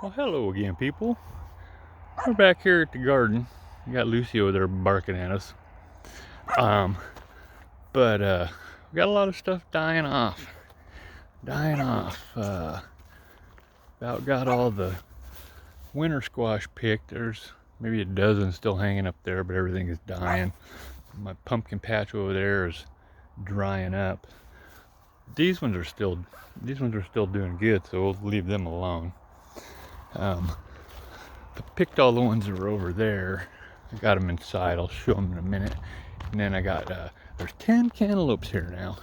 Well, hello again, people. We're back here at the garden. We got Lucy over there barking at us. Um, but we got a lot of stuff dying off. About got all the winter squash picked. There's maybe a dozen still hanging up there, but everything is dying. My pumpkin patch over there is drying up. These ones are still doing good, so we'll leave them alone. I picked all the ones that were over there. I got them inside. I'll show them in a minute. And then I got there's 10 cantaloupes here now,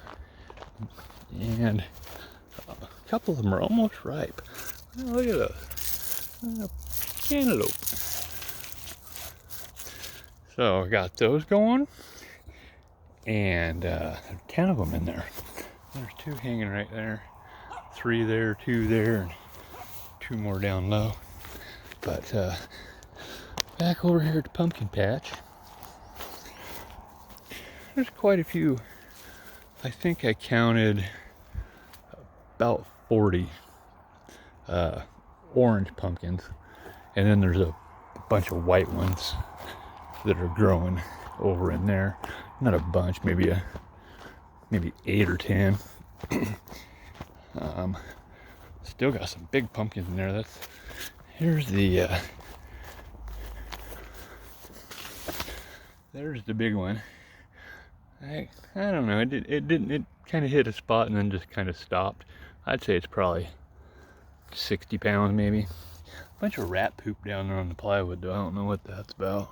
and a couple of them are almost ripe. Oh, look at those cantaloupe. So I got those going, and 10 of them in there. There's 2 hanging right there, 3 there, 2 there, and 2 more down low. But back over here at the pumpkin patch, there's quite a few. I think I counted about 40 orange pumpkins, and then there's a bunch of white ones that are growing over in there. Not a bunch, maybe 8 or 10. Still got some big pumpkins in there. Here's the there's the big one. I don't know. It kind of hit a spot and then just kind of stopped. I'd say it's probably 60 pounds maybe. A bunch of rat poop down there on the plywood though. I don't know what that's about.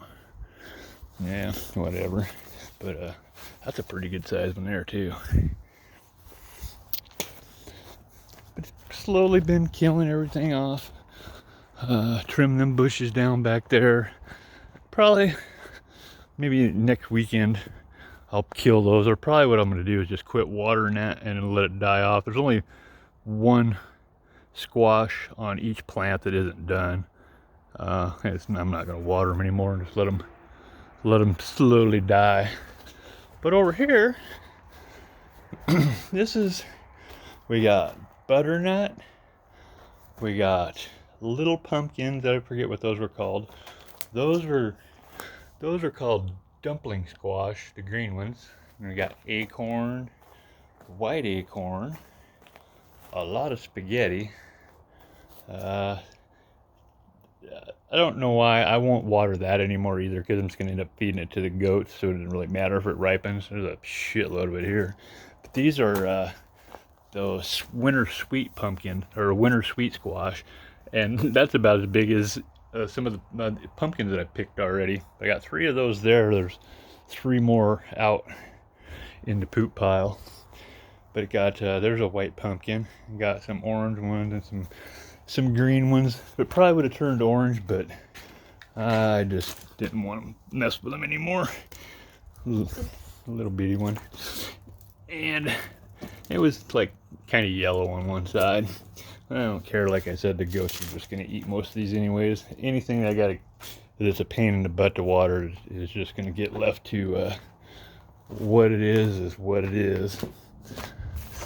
Yeah, whatever. But that's a pretty good size one there too. But it's slowly been killing everything off. Trim them bushes down back there. Probably maybe next weekend I'll kill those, or probably what I'm going to do is just quit watering that and let it die off. There's only one squash on each plant that isn't done. I'm not going to water them anymore and just let them slowly die. But over here, we got butternut, we got little pumpkins. I forget what those were called. Those are called dumpling squash, the green ones. And we got acorn, white acorn, a lot of spaghetti. I don't know why I won't water that anymore either, because I'm just gonna end up feeding it to the goats, so it doesn't really matter if it ripens. There's a shitload of it here. But these are those winter sweet pumpkin, or winter sweet squash, and that's about as big as some of the pumpkins that I picked already. I got 3 of those there. There's 3 more out in the poop pile. But it got there's a white pumpkin. Got some orange ones and some green ones. It probably would have turned orange, but I just didn't want to mess with them anymore. A little bitty one, and it was like kind of yellow on one side. I don't care. Like I said, the goats are just going to eat most of these anyways. Anything that's a pain in the butt to water is just going to get left to what it is what it is.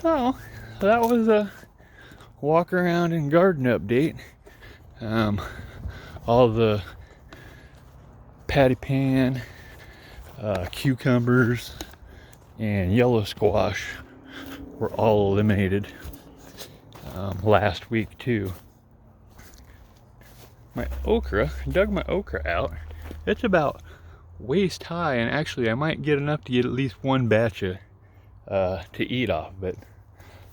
So that was a walk around and garden update. All the patty pan, cucumbers, and yellow squash were all eliminated last week too. My okra, dug my okra out. It's about waist high, and actually I might get enough to get at least one batch of to eat off, but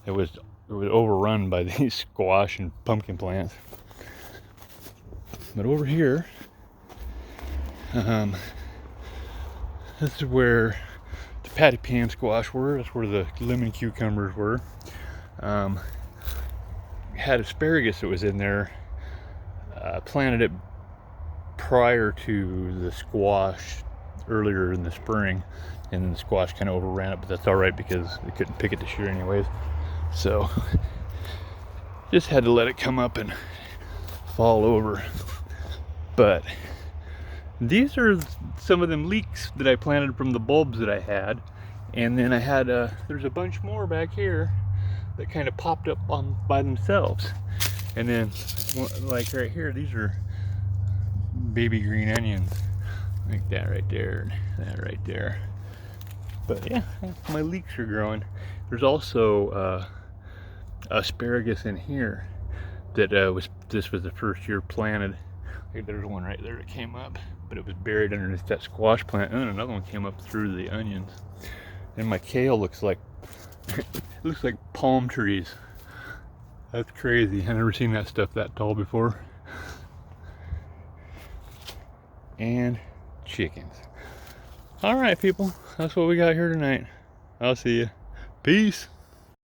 it was overrun by these squash and pumpkin plants. But over here, this is where the patty pan squash were. That's where the lemon cucumbers were. Had asparagus that was in there. Planted it prior to the squash earlier in the spring, and then the squash kind of overran it, but that's all right because we couldn't pick it this year anyways. So just had to let it come up and fall over. But these are some of them leeks that I planted from the bulbs that I had, and then I had there's a bunch more back here that kind of popped up by themselves. And then, like right here, these are baby green onions. Like that right there, and that right there. But yeah, my leeks are growing. There's also asparagus in here that this was the first year planted. Like there's one right there that came up, but it was buried underneath that squash plant, and then another one came up through the onions. And my kale looks like it looks like palm trees. That's crazy. I've never seen that stuff that tall before. And chickens. All right, people, that's what we got here tonight. I'll see you. Peace.